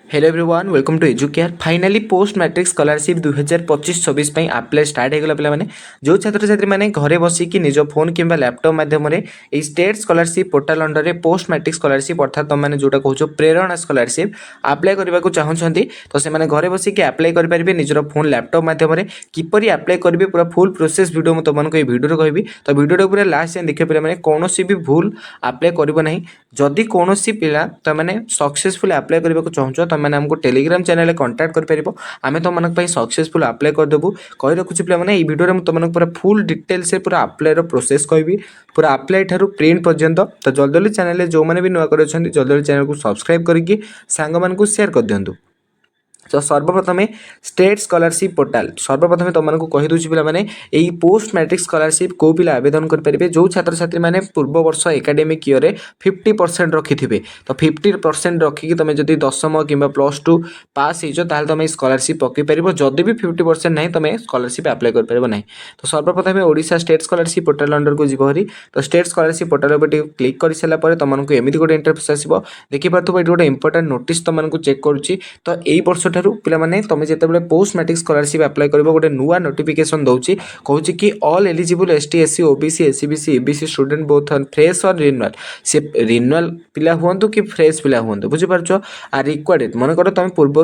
Hello everyone welcome to Educare finally post matric scholarship 2025-26 apply start हो गला पे जो छात्र छात्री मैंने घरे बसिकी निज फोन कि लैपटॉप माध्यम state scholarship portal under post matric scholarship अर्थात तुम मैंने जोटा कहो प्रेरणा स्कॉलरशिप अप्लाई करने को चाहते तो से घरे बसिकी अप्लाई करेंगे निजर फोन लैपटॉप माध्यम किपर अप्लाई करेंगे पूरा फुल प्रोसेस वीडियो मुझे तुमको ये वीडियो कहबी तो वीडियो पूरा लास्ट जाए देखिए पे कौन भी भूल अप्लाई करना जदि कौन पिला तुमने सक्सेसफुल अप्लाई करने को चाहूँ मैंने हमको टेलीग्राम चैनल कांटेक्ट कर आम तुम सक्सेसफुल अप्लाई करदेबू कही रखुच्छी पे ये वीडियो में तुमको पूरा फुल डिटेल से पूरा अप्लाई प्रोसेस कहबी पूरा अप्लाई ठारू प्रिंट पर्यंत तो जल्दी जल्दी चैनल जो मैंने भी नुआ कर जल्दी जल्दी चैनल को सब्सक्राइब करके सांग मानू शेयर कर दिंतु। तो सर्वप्रथम स्टेट स्कॉलरशिप पोर्टाल सर्वप्रथम तुमको कहीदे पे यही पोस्ट मैट्रिक स्कॉलरशिप को पिला आवेदन करेंगे जो छात्र छात्री मैंने पूर्व वर्ष एकाडेमिक ईयर 50% रखिथे तो 50% रखिकी तुम जब 10वीं कि +2 पास हो तुम स्कॉलरशिप पकई पार जदि भी 50% ना तुम स्कॉलरशिप अप्लाई कर ना। तो सर्वप्रथम Odisha state scholarship portal under को जीव हरी तो स्टेट स्कॉलरशिप पोर्टाल पर क्लिक कर सारापर तुमको एमती गोटे इंटरफेस आसो देखिए गोटे इंपोर्टेंट नोटिस तुमको चेक करुच्ची तो यही वर्ष पे तुम जिते पोस्ट मैट्रिक स्कॉलरशिप अप्लाई कर गोटे नुआ नोटिफिकेशन दूसरी कहूँ कि all eligible ST SC OBC SCBC EBC student both fresh और रिन्यूअल से रिन्यूअल पिला हूँ कि फ्रेश पिला हूँ बुझीपार आ रिक्वायर्ड मन कर तुम पूर्व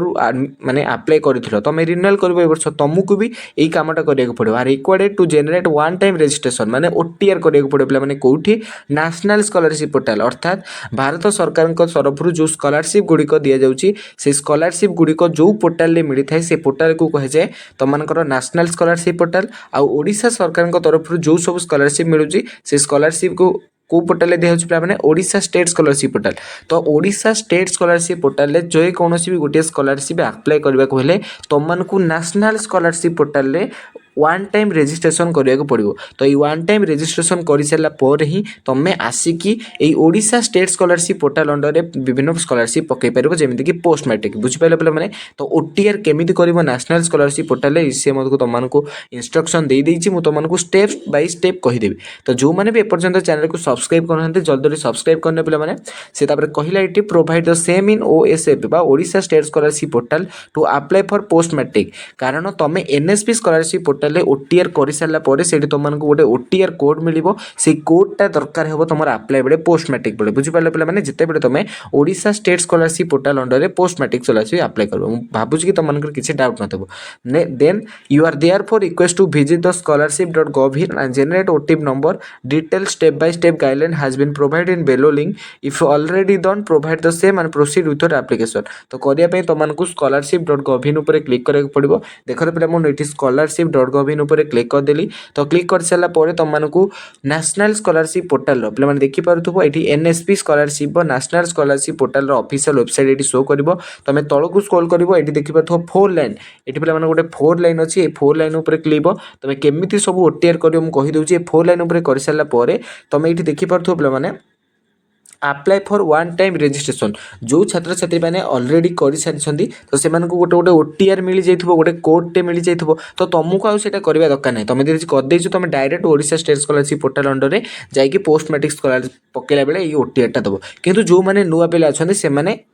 माने अप्लाई कर तुम रिन्यूअल कर वर्ष तुमको भी यही कामटा करा पड़ो आ required to generate one time registration माने ओटीआर करा पड़ो पे कौटी नेशनल स्कॉलरशिप पोर्टाल अर्थात भारत सरकार तरफ जो स्कॉलरशिप गुड़िक दि जाऊँगी से स्कॉलरशिप गुड़िक जो पोर्टाल मिलता है से पोर्टाल को कहे जाए तुमको नेशनल स्कॉलरशिप पोर्टाल आउ ओडिशा सरकार तरफ जो सब स्कॉलरशिप मिलूँ से स्कॉलरशिप को पोर्टाल दिखाई पे ओडिशा स्टेट स्कॉलरशिप पोर्टाल तो ओडिशा स्टेट स्कॉलरशिप पोर्टाल जो कौन भी गोटे स्कॉलरशिप अप्लाई करने को हेले तुमको national scholarship portal one time registration करने को पड़ो तो ये वन टाइम रजिस्ट्रेशन कर सारापर ही तुम आसिकी ये Odisha state scholarship portal under विभिन्न स्कॉलरशिप पकई पार जमीक पोस्ट मैट्रिक बुझिपारे पे मैंने तो ओटीआर केमी कर नेशनल स्कॉलरशिप पोर्टाल सी तुमको इंस्ट्रक्शन दे देती तुमको स्टेप बाय स्टेप कहीदेवी तो जो मैंने भी एपर्यंत चैनल को सब्सक्राइब करना जल्दी जल्दी सब्सक्राइब करने पे मैंने से कहला ये provide the same in OSF Odisha state scholarship portal to apply for post matric कारण तुम एनएसपी स्कॉलरशिप पोर्टाल ओटीआर कर सारापर से तुमको गोटे ओटीआर कोड मिल से कोडटा दरकार हो तुम अप्लाई बेले पोस्ट मैट्रिक बेले बुझिपारे पे मैंने जिते बड़े तुम Odisha state scholarship portal under post matric scholarship apply कर भावुँ कि तुमको किसी डाउट न then you are there for request to visit the scholarship.gov and generate OTP number detailed step by step guideline has been provided in below link if already done provide the same and proceed with your application तो करने तुमको scholarship.gov ऊपर click करने पड़ो देखो पे मुझे scholarship.gov ऊपर क्लिक करदेली तो क्लिक कर सारापर तुमको नेशनल स्कॉलरशिप पोर्टाल पे देखिपे ये NSP scholarship national scholarship portal official website ये शो कर तुम तौक स्क्रॉल कर देखिपे 4 लाइन ये पे गोटे 4 लाइन अच्छी 4 लाइन ऊपर क्लिक तुम केमी सब ओटीआर कर कहीदे 4 लाइन ऊपर कर सारापर तुम ये देखिपे पे apply for one time registration जो छात्र छात्री मैंने ऑलरेडी कर सारी तो से गोटे गोटे ओटीआर मिल जाइए गोटे कोडटे मिल जाइए तो तुमको आउटा करवा दरकार नहीं तुम जब करदे तुम direct Odisha state scholarship portal under जाकि पोस्ट मैट्रिक स्कॉलरशिप पकेला बेले ये ओटीआरटा दब किंतु जो मैंने नुआ पिला अच्छा से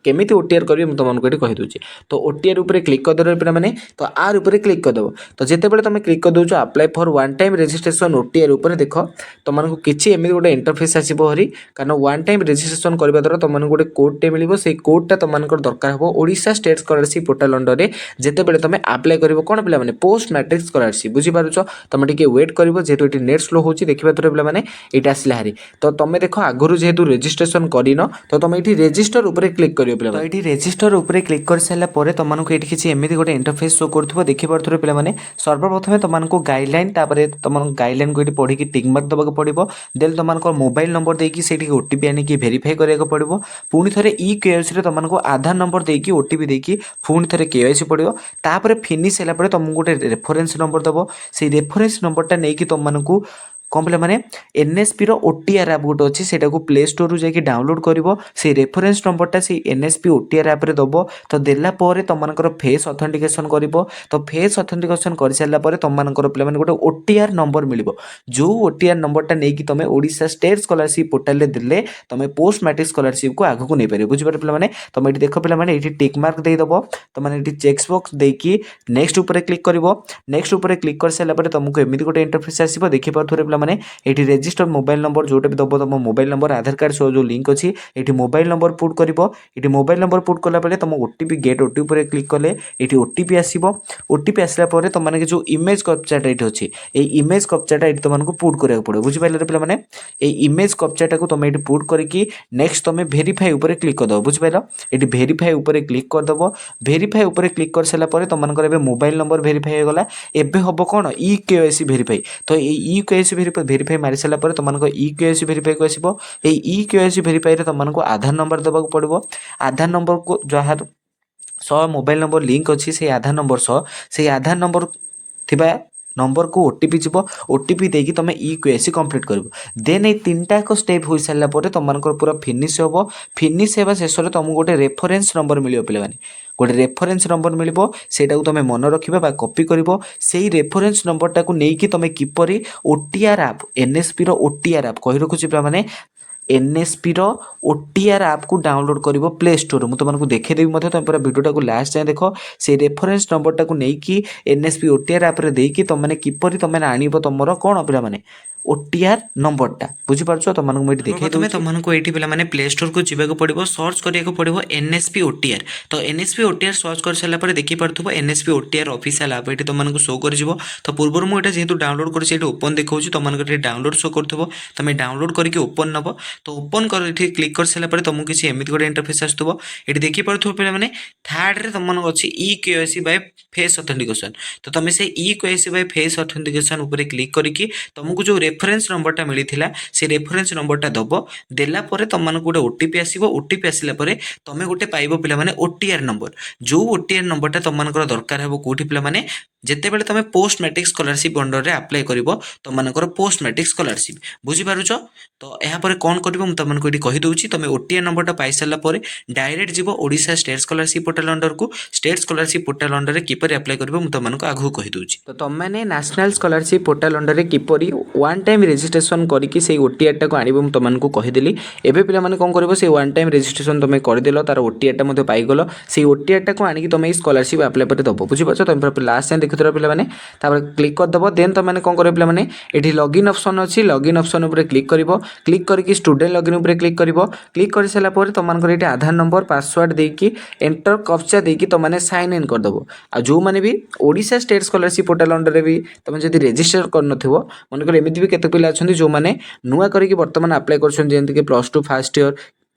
केमी ओटीआर करेंगे मुझे तुमको ये कहीदे तो ओटीआर ऊपर क्लिक करदे पे मैंने तो आर ऊपर क्लिक करदेव तो जिते बड़े तुम क्लिक कर दौ apply for one time registration OTR ऊपर देख तुमको किसी एमती गोटे इंटरफेस आसो हरी कारण वन टाइम रजिस्ट्रेशन करने द्वारा तुमको गोटे कोडटे मिल से कोडटा तुमको दरकार हो Odisha state scholarship portal under जिते बड़े तुम अप्लाई कर कौन पे मैंने पोस्ट मैट्रिक स्कॉलरशिप बुझीपार तुम टे वेट कर जेहतु ये नेट स्लो होची देखिए पे मैंने ये आसला हारी तो तुम देख आगुरी जेहतु रजिस्ट्रेशन करन तो तुम ये रजिस्टर ऊपर क्लिक कर पे तो ये रजिस्टर ऊपर क्लिक कर सारापर तुमको ये किसी एमती गोटे इंटरफेस शो कर देखिए पे मैंने सर्वप्रथम तुमको गाइडलाइन तुम गाइडलाइन को पढ़ी टिक मार्क देवाक पड़ो देन तुमको मोबाइल नंबर देकी ओटीपी आनिक वेरीफाई करने पड़ो पुणी थे ई केवाईसी तुमको आधार नंबर देकी ओटीपी देकी पुणी थे केवाईसी पड़ो तापर फिनिश होला तुमको गोटे रेफरेन्स नंबर दब से रेफरेन्स नंबरटा नहीं तुमको कौन पे मैंने एनएसपी ओटीआर आप गोटे अच्छे से प्ले स्टोर जाकि डाउनलोड कर से रेफरेन्स नंबरटा से एनएसपी ओटीआर आप्रे दब तो देलापर तुम फेस ऑथेंटिकेशन कर तो फेस ऑथेंटिकेशन कर सारापर तुम पे गोटे ओटीआर नंबर मिल जो ओटीआर नंबरटा नहीं कि तुम ओडिशा स्टेट स्कॉलरशिप पोर्टल देले तुम पोस्ट मैट्रिक स्कॉलरशिप को आगू नहीं पारे बुझे पे तुम ये देख पे ये टिक मार्क देदेव तुम ये चेक्स बॉक्स देकी नेक्स्ट ऊपर क्लिक कर नेक्स्ट ऊपर क्लिक कर सारापर तुमको एमती गोटे इंटरफेस आसो देखिपे पे ये रेजिस्टर मोबाइल नंबर जोटा भी दब तुम मोबाइल नंबर आधार कार्ड सह जो लिंक अच्छी ये मोबाइल नंबर पुट कर ये मोबाइल नंबर पुट कला तुम ओटीपी गेट ओटीपी पर क्लिक कले ये ओटीपी आसो ओटीपी आसला तुमने जो इमेज कपचाटा ये अच्छी ये इमेज कपचाटा ये तुमको पुट करा पड़ो बुझिपारे पे मैंने ये इमेज कपचाटा को तुम ये पुट करके नेक्स्ट तुम भेरीफाई उपर क्लिक करदेव बुझिपार ये भेरीफाई उपर क्लिक करदेव भेरीफाई उपर क्लिक कर सारापर तुमको मोबाइल नंबर भेरीफाई होगा एबे हम कौन ई केवाईसी भेरीफाई तो ये ई केवाईसी भेरीफाई मारी सारापर तुमको ई केवाईसी भेरीफाई को आसो ये ई केवाईसी भेरीफाई तुमको आधार नंबर देवाक पड़ो आधार नंबर को जहाँ सह मोबाइल नंबर लिंक अच्छी से आधार नंबर सह से आधार नंबर थिबा नंबर को ओटीपी जीव ओटीपी देकी तुम ई केवाईसी कंप्लीट कर देन ये तीनटा एक स्टेप हो सारापर तुम पूरा फिनिश हम फिनिश होगा शेष में तुमको गोटे रेफरेन्स नंबर मिले पे गोटे रेफरेन्स नंबर मिल से तुम मन रखा कॉपी कर से रेफरेन्स नंबरटा को लेकिन तुम किपर ओटीआर आप एनएसपी ओटीआर आप कही रखुची पे एनएसपी ओटीआर आप को डाउनलोड कर प्ले स्टोर मुझे तुमको देखदेवी तुम पूरा वीडियो को लास्ट जाए देख से रेफरेन्स नंबरटा को लेकिन एनएसपी ओटीआर आप तुमने किपर तुमने आण तुम कौन पे ओटीआर नंबरटा बुझीपार तुमको मुझे देखे तुमको ये पे प्ले स्टोर को जावाक पड़ो सर्च करा पड़ो एनएसपी ओटीआर तो एनएसपी ओटीआर सर्च कर सारापर देखिपु एनएसपी ओटीआर ऑफिशियल आप ये तुमको शो कर तो पूर्व मुझे जेहतु डाउनलोड कर ओपन देखा तुमको डाउनलोड शो कर तुम डाउनलोड करके ओपन नब तो ओपन कर क्लिक कर सारापर तुमको किसी एमती गोटे इंटरफेस आसो ये देखिपु पे मैंने थर्ड तुम अच्छी e KYC by face authentication तो तुम से e KYC by face authentication उपर क्लिक करके तुमको जो रेफरेन्स नंबरटा मिलता से रेफरेन्स नंबरटा दब देलापर तुमको गोटे ओटीपी आसो ओटीपी आसला तुम गोटे पाइब पे ओटीआर नंबर जो ओटीआर नंबरटा तुमको दरकार हे कौटी पे जिते बड़े तुम पोस्ट मैट्रिक स्कॉलरशिप अंडर रे अप्लाई कर तुमको पोस्ट मैट्रिक स्कॉलरशिप बुझीपारुच तो यहाँ कौन कर तुमको ये कहीदे तुम ओटीआर नंबरटा पाई सारापर डायरेक्ट जीव Odisha state scholarship portal under को स्टेट स्कॉलरशिप पोर्टल अंडर में किपर अप्लाई कर तुमको आगू कहीदे तो तुमने नेशनल स्कॉलरशिप पोर्टल अंडर में किपर वन टाइम रेजिस्ट्रेशन करके ओटीआर टा आने तुमको कहीदेली एवं पे कौन कर वन टाइम रेजिस्ट्रेशन तुम करदेल तार ओटीआर टा पाइगल से ओटीआर टा को आनिक तुम स्कॉलरशिप अप्लाई पर दब बुझीपार तुम लास्ट टाइम देखुर पे क्लिक करदेव देन तुमने कौन कर पे ये लॉगिन ऑप्शन अच्छी लॉगिन ऑप्शन उपर क्लिक करके स्टूडेंट लॉगिन उपर क्लिक कर सारापर तुमको ये आधार नंबर पासवर्ड देकी एंटर कपचा देकी तुमने साइन इन करदेव आ जो मैंने भी Odisha state scholarship portal under भी तुम जब रेजिस्टर कर मनकर एमती भी केते पिला अच्छा जो मैंने नुआ करके बर्तमान अप्लाई कर +2 फर्स्ट ईयर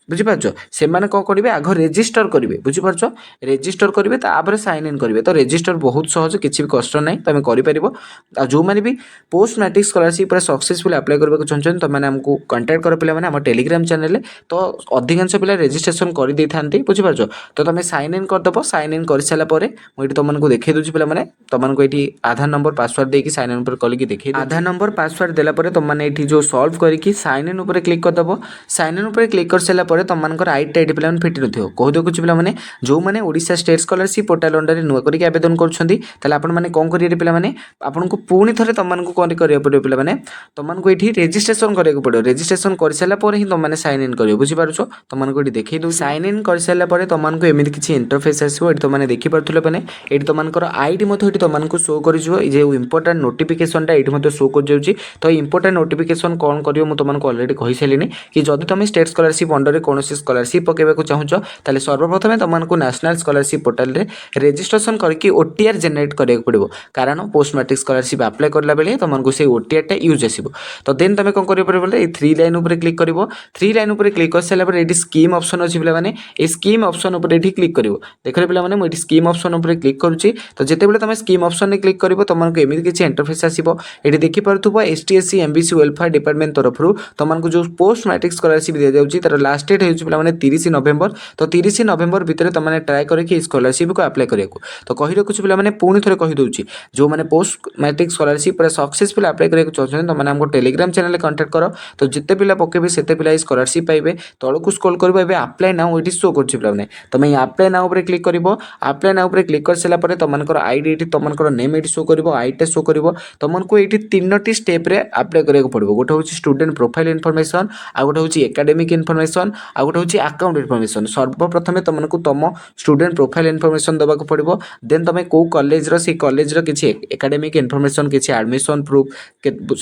बुझीपार से कौन करेंगे आग रेजिस्टर करेंगे बुझीपार रेजिस्टर करेंगे तापर साइन इन करेंगे तो रेजिस्टर बहुत सहज किसी भी कष्ट ना तुम कर जो मैंने भी पोस्ट मैट्रिक स्कॉलरशिप पूरा सक्सेसफुल अप्लाई करने चाहते तुमने आमको कंटाक्ट कर पे आम टेलीग्राम चैनल तो अधिकांश पिला रेजिस्ट्रेशन कर दे था बुझीपार तो तुम साइन इन करदेव साइन इन कर सारापर मुझे तुमको देखे दूसरी पे तुमको ये आधार नंबर पासवर्ड देकी साइन इन पर कल देखे आधार नंबर पासवर्ड देलापर तुमने ये जो सॉल्व करके साइन इन उपर क्लिक करदेव साइन इन उपर क्लिक कर सारापर तुमको आईटी आईडी पे फिट न कह देखुच पे जो मैंने Odisha state scholarship portal under नुआ करके आवेदन करें कौन करेंगे पे आपको पुणी थे तुमको कौन करा पड़े पे तुमको ये रेजिस्ट्रेशन करा पड़ो रेजिस्ट्रेशन कर सारापर ही तुमने साइन इन कर बुझीपार तुमको ये देखिए दूँ साइन इन कर सारापर तुमको एमती किसी इंटरफेस आसो ये तुमने देखिपे पे ये तुमको आईडी तुमको शो कर इंपोर्टाट नोटिफिकेशन ये शो कर तो इंपोर्टाट नोटिफिकेशन कौन कर तुमको अलरेडी कही सारे कि जब तुम स्टेट स्कॉलरशिप अंडर कौन स्कॉलरशिप पकेबा चाहूँ ताले सर्वप्रथम तुमको नेशनल स्कॉलरशिप पोर्टल रे रेजिस्ट्रेशन करके ओटीआर जनरेट करा पड़ो कारण पोस्ट मैट्रिक स्कॉलरशिप अप्लाई करला बेले तुमको से ओटीआर टा यूज आसो तो देन तुम कौन कर थ्री लाइन उपर क्लिक कर थ्री लाइन उपर क्लिक कर सारापर ये स्कीम ऑप्शन अच्छी पे ये स्कीम ऑप्शन उपर ये क्लिक कर देख पे मुझे स्कीम ऑप्शन उपर क्लिक करुँची तो जिते तुम स्कीम ऑप्शन में क्लिक कर तुमको एमती किसी इंटरफेस आसो ये देखिपे एसटीएससी एमबीसी वेलफेयर डिपार्टमेंट तरफ तुमको जो पोस्ट मैट्रिक स्कॉलरशिप दी जाऊँगी तार लास्ट डेट होଉଛି ପିଲାମାନେ 30 ନଭେମ୍ବର। ତ 30 ନଭେମ୍ବର ଭିତରେ ତୁମେ ଟ୍ରାଏ କରିକି ସ୍କଲାରସିପ୍କୁ ଆପ୍ଲାଏ କରିବାକୁ। ତ କହି ରଖୁଛି ପିଲାମାନେ, ପୁଣି ଥରେ କହିଦେଉଛି, ଯେଉଁମାନେ ପୋଷ୍ଟ ମ୍ୟାଟ୍ରିକ୍ ସ୍କଲାରସିପ୍ ପୁରା ସକ୍ସେସଫୁଲି ଆପ୍ଲାଏ କରିବାକୁ ଚାହୁଁଛନ୍ତି ତୁମେ ଆମକୁ ଟେଲିଗ୍ରାମ ଚ୍ୟାନେଲରେ କଣ୍ଟାକ୍ଟ କର। ତ ଯେତେ ପିଲା ପକେଇବେ ସେତେ ପିଲା এই ସ୍କଲାରସିପ୍ ପାଇବେ। ତଳକୁ ସ୍କ୍ରୋଲ୍ କରିବ, ଏବେ ଆପ୍ଲାଏ ନାଉ ଏଠି ଶୋ କରୁଛି ପିଲାମାନେ। ତୁମେ এই ଆପ୍ଲାଏ ନାଉ ଉପରେ କ୍ଲିକ୍ କରିବ। ଆପ୍ଲାଏ ନାଉ ଉପରେ କ୍ଲିକ୍ କରିସାରିଲା ପରେ ତୁମମାନଙ୍କର ଆଇଡି ଏଠି ତୁମମାନଙ୍କର ନେମ୍ ଏଠି ଶୋ କରିବ, ଆଇଡିଟା ଶୋ କରିବ। ତୁମମାନଙ୍କୁ ଏଇଠି 3ଟି ଷ୍ଟେପ୍ରେ ଆପ୍ଲାଏ କରିବାକୁ ପଡ଼ିବ। ଗୋଟେ ହେଉଛି ଷ୍ଟୁଡେଣ୍ଟ ପ୍ରୋଫାଇଲ୍ ଇନଫର୍ମେସନ୍, ଆଉ ଗୋଟେ ହେଉଛି ଏକାଡେମିକ୍ ଇନଫର୍ମେସନ୍, ଆଉ ଗୋଟେ ହେଉଛି ଆକାଉଣ୍ଟ ଇନଫର୍ମେସନ୍। ସର୍ବପ୍ରଥମେ ତୁମମାନଙ୍କୁ ତୁମ ଷ୍ଟୁଡେଣ୍ଟ ପ୍ରୋଫାଇଲ୍ ଇନଫର୍ମେସନ୍ ଦେବାକୁ ପଡ଼ିବ। ଦେନ୍ ତୁମେ କେଉଁ କଲେଜର, ସେଇ କଲେଜର କିଛି ଏକାଡେମିକ୍ ଇନଫର୍ମେସନ୍, କିଛି ଆଡ଼ମିସନ୍ ପ୍ରୁଫ୍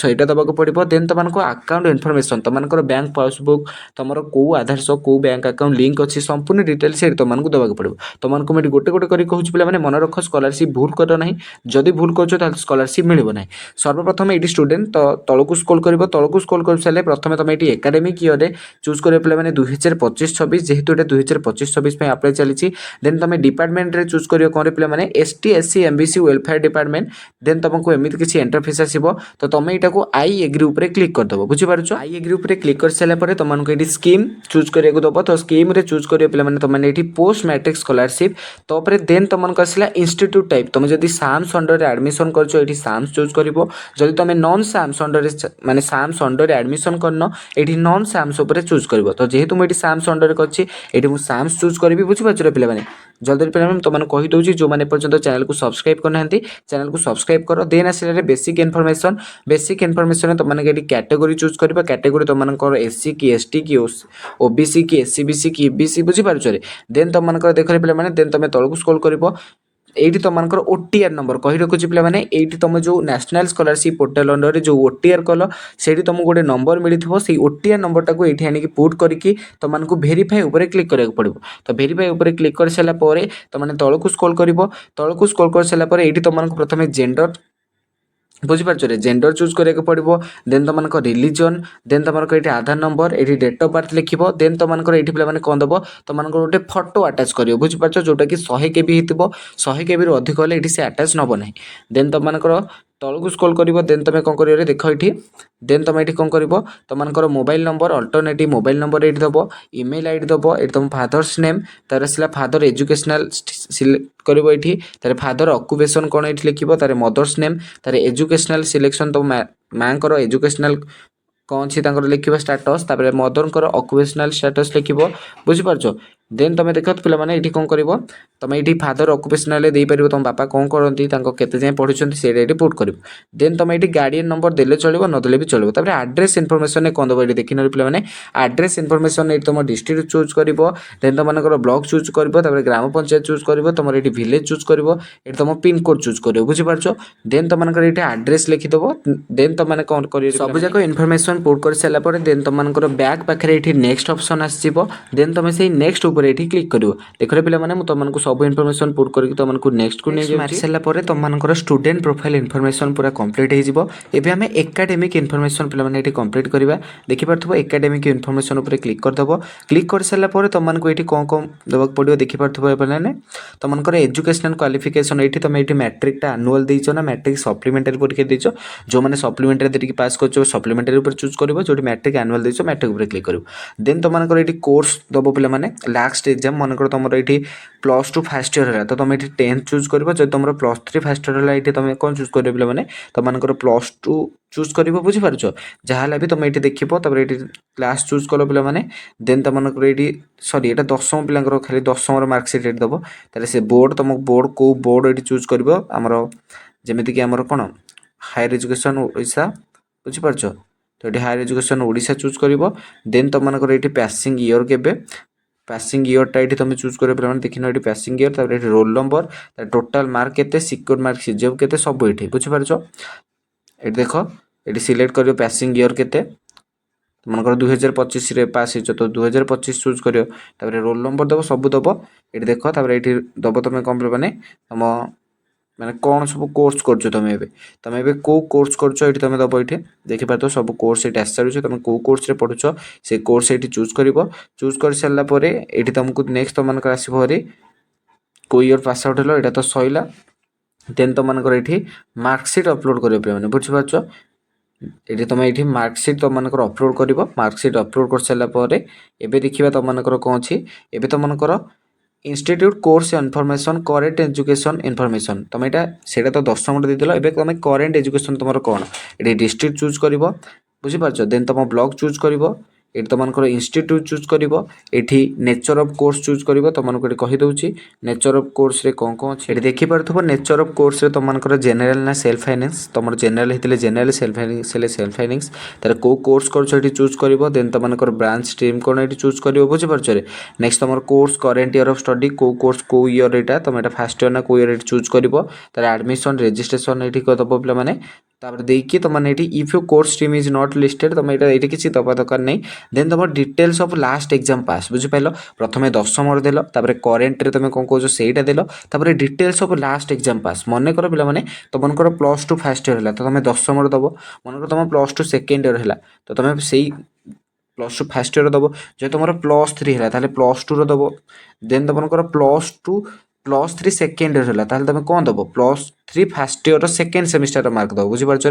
ସେଇଟା ଦେବାକୁ ପଡ଼ିବ। ଦେନ୍ ତୁମମାନଙ୍କୁ ଆକାଉଣ୍ଟ ଇନଫର୍ମେସନ୍, ତୁମମାନଙ୍କର ବ୍ୟାଙ୍କ ପାସବୁକ୍, ତୁମର କେଉଁ ଆଧାର ସହ କେଉଁ ବ୍ୟାଙ୍କ ଆକାଉଣ୍ଟ ଲିଙ୍କ୍ ଅଛି, ସମ୍ପୂର୍ଣ୍ଣ ଡିଟେଲ୍ସ ସେଇଠି ତୁମମାନଙ୍କୁ ଦେବାକୁ ପଡ଼ିବ। ତୁମମାନଙ୍କୁ ମୁଁ ଏଠି ଗୋଟେ ଗୋଟେ କରି କହୁଛି ପିଲାମାନେ, ମନେ ରଖ, ସ୍କଲାରସିପ୍ ଭୁଲ କର ନାହିଁ। ଯଦି ଭୁଲ କରୁଛ ତାହେଲେ ସ୍କଲାରସିପ୍ ମିଳିବ ନାହିଁ। ସର୍ବପ୍ରଥମେ ଏଇଠି ଷ୍ଟୁଡେଣ୍ଟ ତଳକୁ ସ୍କ୍ରୋଲ୍ କରିବ। ତଳକୁ ସ୍କ୍ରୋଲ୍ କରିସାରିଲେ ପ୍ରଥମେ ତୁମେ ଏଠି ଏକାଡେମିକ୍ ଇୟର୍ରେ ଚୁଜ୍ କରିବ ପିଲାମାନେ 2025-26, ଯେହେତୁ ଏଇଟା 2025-26 ପାଇଁ ଆପ୍ଲାଏ ଚାଲିଛି। ଦେନ୍ ତୁମେ ଡିପାର୍ଟମେଣ୍ଟରେ ଚୁଜ୍ କରିବ କ'ଣ ପିଲାମାନେ, ST SC MBC welfare department. Then ତୁମକୁ ଏମିତି କିଛି ଇଣ୍ଟରଫେସ୍ ଆସିବ। ତ ତୁମେ ଏଇଟାକୁ ଆଇ ଏଗ୍ରି ଉପରେ କ୍ଲିକ୍ କରିଦେବ। ବୁଝିପାରୁଛ? ଆଇ ଏଗ୍ରି ଉପରେ କ୍ଲିକ୍ କରିସାରିଲା ପରେ ତୁମମାନଙ୍କୁ ଏଠି ସ୍କିମ୍ ଚୁଜ୍ କରିବାକୁ ଦେବ। ତ ସ୍କିମ୍ରେ ଚୁଜ୍ କରିବ ପିଲାମାନେ ତୁମେ ଏଠି ପୋଷ୍ଟ ମ୍ୟାଟ୍ରିକ୍ ସ୍କଲାରସିପ୍। ତାପରେ ଦେନ୍ ତୁମମାନଙ୍କୁ ଆସିଲା ଇନଷ୍ଟିଟ୍ୟୁଟ୍ ଟାଇପ୍। ତୁମେ ଯଦି ସାମ୍ସ ଅଣ୍ଡରରେ ଆଡ଼ମିସନ୍ କରିଛ ଏଠି ସାମ୍ସ ଚୁଜ୍ କରିବ। ଯଦି ତୁମେ ନନ୍ ସାମ୍ସ ଅଣ୍ଡରରେ ମାନେ ସାମ୍ସ ଅଣ୍ଡରରେ ଆଡ଼ମିସନ୍ କରିନ ଏଠି ନନ୍ ସାମ୍ସ ଉପରେ ଚୁଜ୍ କରିବ। ତ ଯେହେତୁ ମୁଁ ଏଠି ସାମ୍ସ ଅଣ୍ଡରରେ କରିଛି ଏଠି ମୁଁ ସାମ୍ସ ଚୁଜ୍ କରିବି। ବୁଝିପାରୁଛ ପିଲାମାନେ? ଜଲ୍ଦି ପିଲାମାନେ ତୁମମାନଙ୍କୁ କହିଦେଉଛି, ଯେଉଁମାନେ ପର୍ଯ୍ୟନ୍ତ ଚ୍ୟାନେଲକୁ ସବସ୍କ୍ରାଇବ୍ କରିନାହାନ୍ତି ଚ୍ୟାନେଲକୁ ସବସ୍କ୍ରାଇବ୍ କର। ଦେନ୍ ଆସିଲେ ବେସିକ୍ ଇନଫର୍ମେସନ୍। ବେସିକ୍ ଇନଫର୍ମେସନ୍ ତୁମମାନଙ୍କୁ ଏଠି କ୍ୟାଟେଗୋରୀ ଚୁଜ୍ କରିବ। କ୍ୟାଟେଗୋରୀ ତୁମମାନଙ୍କର SC କି ST କି OBC କି SCBC କି EBC। ବୁଝିପାରୁଛ? ଦେନ୍ ତୁମମାନଙ୍କର ଦେଖରେ ପିଲାମାନେ, ଦେନ୍ ତୁମେ ତଳକୁ ସ୍କ୍ରୋଲ୍ କରିବ। এইটি তোমার OTR নম্বর কହି রাখুছি পিলামানে, এইটি তুমি যে ন্যাশনাল স্কলারশিপ পোর্টাল অন্ডরে যে OTR কল সেইটি তোমাকে গোটে নম্বর মিলিথিব। সেই OTR নম্বরটাকে এইটি আনিকি পুট করিকি তোমাকে ভেরিফাই উপরে ক্লিক করা পড়ব। তো ভেরিফাই উপরে ক্লিক করে সারা পরে তোমাকে তলকু স্ক্রোল করব। তলকু স্ক্রোল করে সারা পরে এইটি তোমাকে প্রথমে জেন্ডর, বুঝিপারছ জেন্ডর চুজ করা পড়ব। দেন তোমার রিলিজন, দেন তোমার এটি আধার নম্বর, এটি ডেট অফ বার্থ লিখব। দেন তোমার এটি পিলা কম দেব, তোমার গোটে ফটো আটাচ করব। বুঝিপারছ? যেটা কি 100 KB হইব, 100 KB রু অধিক হলে এটি সে আটাচ নব না। দেন তোমার তলকু স্ক্রোল করব। দেন তুমি কম করবে দেখ এটি। দেন তুমি এটি কম করব, তোমার মোবাইল নম্বর অল্টরনেটিভ মোবাইল নম্বর এটি দেব, ইমেল আইডি দেব, এটি তুম ফাদর্স নেম, তার আসলে ফাদর এজুকেশনাল সিলেক্ট করব। এটি তার ফাদর অকুপেশন কোণ এটি লিখব, তার মদর্স নেম, তার এজুকেশনাল সিলেকশন তো মাঙ্কর এজুকেশনাল କ'ଣ ଅଛି ତାଙ୍କର ଲେଖିବ ଷ୍ଟାଟସ୍, ତାପରେ ମଦରଙ୍କର ଅକୁପେସନାଲ୍ ଷ୍ଟାଟସ୍ ଲେଖିବ। ବୁଝିପାରୁଛ? ଦେନ୍ ତୁମେ ଦେଖ ପିଲାମାନେ ଏଇଠି କ'ଣ କରିବ, ତୁମେ ଏଇଠି ଫାଦର ଅକୁପେସନାଲ୍ରେ ଦେଇପାରିବ ତୁମ ବାପା କ'ଣ କରନ୍ତି, ତାଙ୍କ କେତେ ଯାଏଁ ପଢ଼ିଛନ୍ତି ସେଇଟା ଏଇଠି ପୁଟ୍ କରିବ। ଦେନ୍ ତୁମେ ଏଇଠି ଗାର୍ଡ଼ିଆନ୍ ନମ୍ବର ଦେଲେ ଚଳିବ, ନଦେଲେ ବି ଚଳିବ। ତାପରେ ଆଡ୍ରେସ୍ ଇନଫର୍ମେସନ୍ରେ କ'ଣ ଦେବ ଏଇଠି ଦେଖିନେବେ ପିଲାମାନେ। ଆଡ୍ରେସ୍ ଇନଫର୍ମେସନ୍ ଏଇଠି ତୁମ ଡିଷ୍ଟ୍ରିକ୍ଟ ଚୁଜ୍ କରିବ। ଦେନ୍ ତୁମମାନଙ୍କର ବ୍ଲକ୍ ଚୁଜ୍ କରିବ, ତାପରେ ଗ୍ରାମ ପଞ୍ଚାୟତ ଚୁଜ୍ କରିବ, ତୁମର ଏଇଠି ଭିଲେଜ୍ ଚୁଜ୍ କରିବ, ଏଇଠି ତୁମ ପିନ୍କୋଡ଼୍ ଚୁଜ୍ କରିବ। ବୁଝିପାରୁଛ? ଦେନ୍ ତୁମମାନଙ୍କର ଏଇଠି ଆଡ୍ରେସ୍ ଲେଖିଦେବ। ଦେନ୍ ତୁମମାନେ କ'ଣ କରିବ, ସବୁଯାକ ଇନଫର୍ମେସନ୍ ପୁଟ୍ କରିସାରିଲା ପରେ ଦେନ୍ ତୁମମାନଙ୍କର ବ୍ୟାକ୍ ପାଖରେ ଏଇଠି ନେକ୍ସଟ ଅପସନ୍ ଆସିଯିବ। ଦେନ୍ ତୁମେ ସେଇ ନେକ୍ସଟ ଉପରେ ଏଇଠି କ୍ଲିକ୍ କରିବ। ଦେଖରେ ପିଲାମାନେ, ମୁଁ ତୁମମାନଙ୍କୁ ସବୁ ଇନଫର୍ମେସନ୍ ପୁଟ୍ କରିକି ତୁମମାନଙ୍କୁ ନେକ୍ସଟକୁ ନେଇଯାଉଛି। ମାରି ସାରିଲା ପରେ ତୁମମାନଙ୍କର ଷ୍ଟୁଡେଣ୍ଟ ପ୍ରୋଫାଇଲ୍ ଇନଫର୍ମେସନ୍ ପୁରା କମ୍ପ୍ଲିଟ୍ ହେଇଯିବ। ଏବେ ଆମେ ଏକାଡେମିକ୍ ଇନଫର୍ମେସନ୍ ପିଲାମାନେ ଏଇଠି କମ୍ପ୍ଲିଟ୍ କରିବା। ଦେଖିପାରୁଥିବ ଏକାଡେମିକ୍ ଇନଫର୍ମେସନ୍ ଉପରେ କ୍ଲିକ୍ କରିଦେବ। କ୍ଲିକ୍ କରିସାରିଲା ପରେ ତୁମମାନଙ୍କୁ ଏଇଠି କ'ଣ କ'ଣ ଦେବାକୁ ପଡ଼ିବ ଦେଖିପାରୁଥିବ ପିଲାମାନେ। ତୁମମାନଙ୍କର ଏଜୁକେସନାଲ୍ କ୍ୱାଲିଫିକେସନ୍ ଏଇଠି ତୁମେ ଏଇଠି ମ୍ୟାଟ୍ରିକଟା ଆନୁଆଲ୍ ଦେଇଛ ନା ମ୍ୟାଟ୍ରିକ୍ ସପ୍ଲିମେଣ୍ଟାରୀ ପରୀକ୍ଷା ଦେଇଛ। ଯେଉଁମାନେ ସପ୍ଲିମେଣ୍ଟାରୀ ଦେଇକି ପାସ୍ କରିଛ ସପ୍ଲିମେଣ୍ଟାରୀ ଉପରେ ଚୁଜ୍ କରିବ, ଯେଉଁଠି ମ୍ୟାଟ୍ରିକ୍ ଆନୁଆଲ୍ ଦେଇଛ ମ୍ୟାଟ୍ରିକ୍ ଉପରେ କ୍ଲିକ୍ କରିବ। ଦେନ୍ ତୁମମାନଙ୍କର ଏଇଠି କୋର୍ସ ଦେବ ପିଲାମାନେ। ଲାଷ୍ଟ ଏକ୍ଜାମ୍ ମନେକର ତୁମର ଏଇଠି +2 ଫାର୍ଷ୍ଟ ଇୟର୍ ହେଲା, ତ ତୁମେ ଏଇଠି 10th ଚୁଜ୍ କରିବ। ଯଦି ତୁମର +3 ଫାର୍ଷ୍ଟ ଇୟର୍ ହେଲା, ଏଇଠି ତୁମେ କ'ଣ ଚୁଜ୍ କରିବ ପିଲାମାନେ, ତୁମମାନଙ୍କର +2 ଚୁଜ୍ କରିବ। ବୁଝିପାରୁଛ? ଯାହା ହେଲା ବି ତୁମେ ଏଇଠି ଦେଖିବ। ତାପରେ ଏଇଠି କ୍ଲାସ୍ ଚୁଜ୍ କଲ ପିଲାମାନେ। ଦେନ୍ ତୁମମାନଙ୍କର ଏଇଠି ଏଇଟା ଦଶମ ପିଲାଙ୍କର ଖାଲି ଦଶମର ମାର୍କସିଟ୍ ଏଇଠି ଦେବ। ତାହେଲେ ସେ ବୋର୍ଡ଼, ତୁମ ବୋର୍ଡ଼ କେଉଁ ବୋର୍ଡ଼ ଏଇଠି ଚୁଜ୍ କରିବ, ଆମର ଯେମିତିକି ଆମର କ'ଣ ହାୟର ଏଜୁକେସନ୍ ଓଡ଼ିଶା। ବୁଝିପାରୁଛ? ତ ଏଠି ହାୟର ଏଜୁକେସନ୍ ଓଡ଼ିଶା ଚୁଜ୍ କରିବ। ଦେନ୍ ତୁମମାନଙ୍କର ଏଇଠି ପାସିଂ ଇୟର୍ କେବେ, ପାସିଂ ଇୟର୍ଟା ଏଇଠି ତୁମେ ଚୁଜ୍ କରିବ ପିଲାମାନେ। ଦେଖିନ ଏଇଠି ପାସିଂ ଇୟର୍, ତାପରେ ଏଇଠି ରୋଲ୍ ନମ୍ବର, ତାର ଟୋଟାଲ୍ ମାର୍କ କେତେ, ସିକ୍ୟୁର୍ ମାର୍କ ସିଜିଏଫ୍ କେତେ, ସବୁ ଏଇଠି। ବୁଝିପାରୁଛ? ଏଠି ଦେଖ, ଏଠି ସିଲେକ୍ଟ କରିବ ପାସିଂ ଇୟର୍ କେତେ, ତୁମମାନଙ୍କର 2025ରେ ପାସ୍ ହେଇଛ ତ 2025 ଚୁଜ୍ କରିବ। ତାପରେ ରୋଲ୍ ନମ୍ବର ଦେବ, ସବୁ ଦେବ ଏଠି ଦେଖ। ତାପରେ ଏଇଠି ଦେବ ତୁମେ କ'ଣ ପିଲାମାନେ, ତୁମ ମାନେ କ'ଣ ସବୁ କୋର୍ସ କରୁଛ ତୁମେ ଏବେ କେଉଁ କୋର୍ସ କରୁଛ ଏଠି ତୁମେ ଦେବ। ଏଇଠି ଦେଖିପାରୁଥିବ ସବୁ କୋର୍ସ ଏଇଠି ଆସିସାରୁଛି। ତୁମେ କେଉଁ କୋର୍ସରେ ପଢ଼ୁଛ ସେ କୋର୍ସ ଏଇଠି ଚୁଜ୍ କରିବ। ଚୁଜ୍ କରିସାରିଲା ପରେ ଏଇଠି ତୁମକୁ ନେକ୍ସଟ ତୁମମାନଙ୍କର ଆସିବ ହେରି କେଉଁ ଇୟର୍ ପାସ୍ ଆଉଟ୍ ହେଲ, ଏଇଟା ତ ସଇଲା। ଦେନ୍ ତୁମମାନଙ୍କର ଏଇଠି ମାର୍କସିଟ୍ ଅପଲୋଡ଼ କରିବ ପିଲାମାନେ। ବୁଝିପାରୁଛ? ଏଠି ତୁମେ ଏଇଠି ମାର୍କସିଟ୍ ତୁମମାନଙ୍କର ଅପଲୋଡ଼ କରିବ। ମାର୍କସିଟ୍ ଅପଲୋଡ଼ କରିସାରିଲା ପରେ ଏବେ ଦେଖିବା ତୁମମାନଙ୍କର କ'ଣ ଅଛି। ଏବେ ତୁମମାନଙ୍କର institute course information current education information ତୁମେ ଏଇଟା ସେଇଟା ତ 10ଟା ଦେଇଦେଲ। ଏବେ ତୁମେ କରେଣ୍ଟ ଏଜୁକେସନ୍ ତୁମର କ'ଣ ଏଠି ଡିଷ୍ଟ୍ରିକ୍ଟ ଚୁଜ୍ କରିବ, ବୁଝିପାରୁଛ। ଦେନ୍ ତୁମ ବ୍ଲକ୍ ଚୁଜ୍ କରିବ। ଏଠି ତୁମମାନଙ୍କର ଇନଷ୍ଟିଟ୍ୟୁଟ୍ ଚୁଜ୍ କରିବ। ଏଠି ନେଚର୍ ଅଫ୍ କୋର୍ସ ଚୁଜ୍ କରିବ। ତୁମମାନଙ୍କୁ ଏଠି କହିଦେଉଛି ନେଚର୍ ଅଫ୍ କୋର୍ସରେ କ'ଣ କ'ଣ ଅଛି। ଏଠି ଦେଖିପାରୁଥିବ ନେଚର୍ ଅଫ୍ କୋର୍ସରେ ତୁମମାନଙ୍କର ଜେନେରାଲ ନା ସେଲ୍ଫ ଫାଇନାନ୍ସ। ତୁମର ଜେନେରାଲ ହେଇଥିଲେ ଜେନେରାଲ, ସେଲ୍ଫ ଫାଇନାନ୍ସ ହେଲେ ସେଲ୍ଫ ଫାଇନାନ୍ସ। ତାର କେଉଁ କୋର୍ସ କରୁଛ ଏଠି ଚୁଜ୍ କରିବ। ଦେନ୍ ତୁମମାନଙ୍କର ବ୍ରାଞ୍ଚ ଷ୍ଟ୍ରିମ୍ କ'ଣ ଏଠି ଚୁଜ୍ କରିବ, ବୁଝିପାରୁଛ। ନେକ୍ସଟ ତୁମର course current year of study କେଉଁ କୋର୍ସ କେଉଁ ଇୟର୍ ଏଇଟା ତୁମେ ଏଇଟା ଫାର୍ଷ୍ଟ ଇୟର୍ ନା କେଉଁ ଇୟର୍ ଏଠି ଚୁଜ୍ କରିବ। ତାର ଆଡ଼ମିସନ୍ ରେଜିଷ୍ଟ୍ରେସନ୍ ଏଠି ଦେବ ପିଲାମାନେ। ତାପରେ ଦେଇକି ତୁମମାନେ ଏଠି if you course stream is not listed ତୁମେ ଏଇଠି କିଛି ଦେବା ଦରକାର ନାହିଁ। ଦେନ୍ ତୁମର details of last exam pass, ବୁଝିପାରିଲ। ପ୍ରଥମେ 10ମର ଦେଲ, ତାପରେ କରେଣ୍ଟରେ ତୁମେ କ'ଣ କହୁଛ ସେଇଟା ଦେଲ, ତାପରେ details of last exam pass. ମନେକର ପିଲାମାନେ ତୁମମାନଙ୍କର +2 ଫାର୍ଷ୍ଟ ଇୟର୍ ହେଲା ତ ତୁମେ 10ମର ଦେବ। ମନେକର ତୁମ +2 ସେକେଣ୍ଡ ଇୟର୍ ହେଲା ତ ତୁମେ ସେଇ +2 ଫାର୍ଷ୍ଟ ଇୟର୍ ଦେବ। ଯଦି ତୁମର +3 ହେଲା ତାହେଲେ +2ର ଦେବ। ଦେନ୍ ତୁମମାନଙ୍କର +3 ସେକେଣ୍ଡ ଇୟର୍ ହେଲା ତାହେଲେ ତୁମେ କ'ଣ ଦେବ, +3 ଫାର୍ଷ୍ଟ ଇୟର୍ର ସେକେଣ୍ଡ ସେମିଷ୍ଟାରର ମାର୍କ ଦେବ, ବୁଝିପାରୁଛ।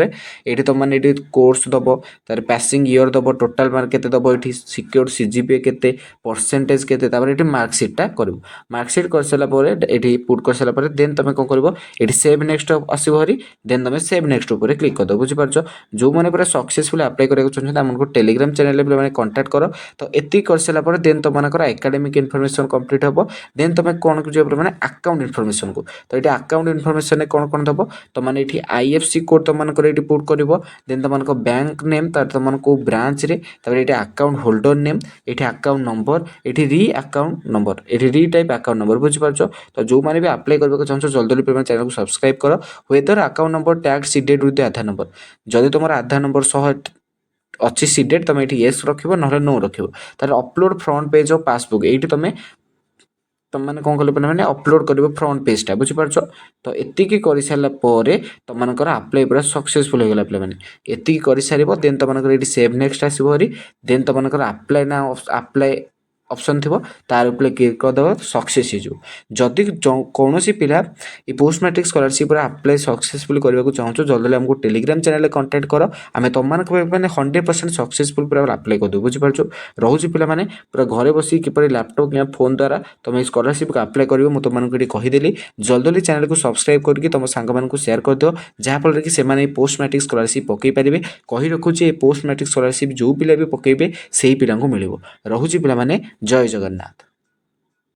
ଏଇଠି ତୁମମାନେ ଏଇଠି କୋର୍ସ ଦେବ, ତାପରେ ପାସିଂ ଇୟର୍ ଦେବ, ଟୋଟାଲ୍ ମାର୍କ କେତେ ଦେବ, ଏଠି ସିକ୍ୟୁର୍ଡ CGPA କେତେ, ପରସେଣ୍ଟେଜ୍ କେତେ, ତାପରେ ଏଠି ମାର୍କସିଟ୍ଟା କରିବ। ମାର୍କସିଟ୍ କରିସାରିଲା ପରେ ଏଠି ପୁଟ୍ କରିସାରିଲା ପରେ ଦେନ୍ ତୁମେ କ'ଣ କରିବ, ଏଠି ସେଭ୍ ନେକ୍ସଟ ଆସିବ ଭାରି। ଦେନ୍ ତୁମେ ସେଭ୍ ନେକ୍ସଟ ଉପରେ କ୍ଲିକ୍ କରିଦେବ, ବୁଝିପାରୁଛ। ଯେଉଁମାନେ ପୁରା ସକ୍ସେସଫୁଲି ଆପ୍ଲାଏ କରିବାକୁ ଚାହୁଁଛନ୍ତି ଆମକୁ ଟେଲିଗ୍ରାମ ଚ୍ୟାନେଲରେ ପିଲାମାନେ କଣ୍ଟାକ୍ଟ କର। ତ ଏତିକି କରିସାରିଲା ପରେ ଦେନ୍ ତୁମମାନଙ୍କର ଏକାଡେମିକ୍ ଇନଫର୍ମେସନ୍ କମ୍ପ୍ଲିଟ୍ ହେବ। ଦେନ୍ ତୁମେ କ'ଣ ଯିବ ମାନେ ଆକାଉଣ୍ଟ ଇନଫର୍ମେସନ୍କୁ। ତ ଏଠି ଆକାଉଣ୍ଟ ଇନଫର୍ମେସନ୍ରେ କ'ଣ କ'ଣ ଦେବ, ତୁମମାନେ ଏଠି IFC କୋଡ଼୍ ତୁମମାନଙ୍କର ଏଠି ପୁଟ୍ କରିବ। ଦେନ୍ ତୁମମାନଙ୍କ ବ୍ୟାଙ୍କ ନେମ୍, ତାପରେ ତୁମର କେଉଁ ବ୍ରାଞ୍ଚରେ, ତାପରେ ଏଠି ଆକାଉଣ୍ଟ ହୋଲ୍ଡର ନେମ୍, ଏଠି ଆକାଉଣ୍ଟ ନମ୍ବର, ଏଠି ରି ଆକାଉଣ୍ଟ ନମ୍ବର, ଏଠି ରି ଟାଇପ୍ ଆକାଉଣ୍ଟ ନମ୍ବର, ବୁଝିପାରୁଛ। ତ ଯେଉଁମାନେ ବି ଆପ୍ଲାଏ କରିବାକୁ ଚାହୁଁଛ ଜଲ୍ଦି ପିଲାମାନେ ଚ୍ୟାନେଲକୁ ସବସ୍କ୍ରାଇବ୍ କର। Weather account number tag seeded with Aadhaar number. ଯଦି ତୁମର ଆଧାର ନମ୍ବର ସହ ଅଛି ସିଡେଡ୍ ତୁମେ ଏଠି ୟେସ୍ ରଖିବ, ନହେଲେ ନୋ ରଖିବ। ତାହେଲେ upload front page of passbook, ଏଇଠି ତୁମମାନେ କ'ଣ କଲେ ପିଲାମାନେ ଅପଲୋଡ଼ କରିବ ଫ୍ରଣ୍ଟ ପେଜ୍ଟା, ବୁଝିପାରୁଛ। ତ ଏତିକି କରିସାରିଲା ପରେ ତୁମମାନଙ୍କର ଆପ୍ଲାଏ ପୁରା ସକ୍ସେସଫୁଲ୍ ହୋଇଗଲା ପିଲାମାନେ। ଏତିକି କରିସାରିବ ଦେନ୍ ତୁମମାନଙ୍କର ଏଠି ସେଭ୍ ନେକ୍ସଟ ଆସିବ ଭାରି। ଦେନ୍ ତୁମମାନଙ୍କର ଆପ୍ଲାଏ ନା ଆପ୍ଲାଏ ଅପସନ୍ ଥିବ ତାର ଉପରେ କ୍ଲିକ୍ କରିଦେବ, ସକ୍ସେସ୍ ହେଇଯିବ। ଯଦି କୌଣସି ପିଲା ଏ ପୋଷ୍ଟ ମ୍ୟାଟ୍ରିକ୍ ସ୍କଲାରସିପ୍ରେ ଆପ୍ଲାଏ ସକ୍ସେସଫୁଲି କରିବାକୁ ଚାହୁଁଛ ଜଲ୍ଦି ଆମକୁ ଟେଲିଗ୍ରାମ ଚ୍ୟାନେଲରେ କଣ୍ଟାକ୍ଟ କର। ଆମେ ତୁମମାନଙ୍କ ପାଇଁ ମାନେ 100% ସକ୍ସେସଫୁଲ୍ ପୁରା ଆପ୍ଲାଏ କରିଦେବୁ, ବୁଝିପାରୁଛ। ରହୁଛି ପିଲାମାନେ ପୁରା ଘରେ ବସି କିପରି ଲ୍ୟାପଟପ୍ କିମ୍ବା ଫୋନ୍ ଦ୍ୱାରା ତୁମେ এই ସ୍କଲାରସିପ୍କୁ ଆପ୍ଲାଏ କରିବ ମୁଁ ତୁମମାନଙ୍କୁ ଏଠି କହିଦେଲି। ଜଲ୍ଦି ଚ୍ୟାନେଲକୁ ସବସ୍କ୍ରାଇବ୍ କରିକି ତୁମ ସାଙ୍ଗମାନଙ୍କୁ ସେୟାର କରିଦିଅ, ଯାହାଫଳରେ କି ସେମାନେ এই ପୋଷ୍ଟ ମ୍ୟାଟ୍ରିକ୍ ସ୍କଲାରସିପ୍ ପକାଇ ପାରିବେ। କହି ରଖୁଛି এই ପୋଷ୍ଟ ମ୍ୟାଟ୍ରିକ୍ ସ୍କଲାରସିପ୍ ଯେଉଁ ପିଲା ବି ପକାଇବେ ସେହି ପିଲାଙ୍କୁ ମିଳିବ। ରହୁଛି ପିଲାମାନେ, ଜୟ ଜଗନ୍ନାଥ।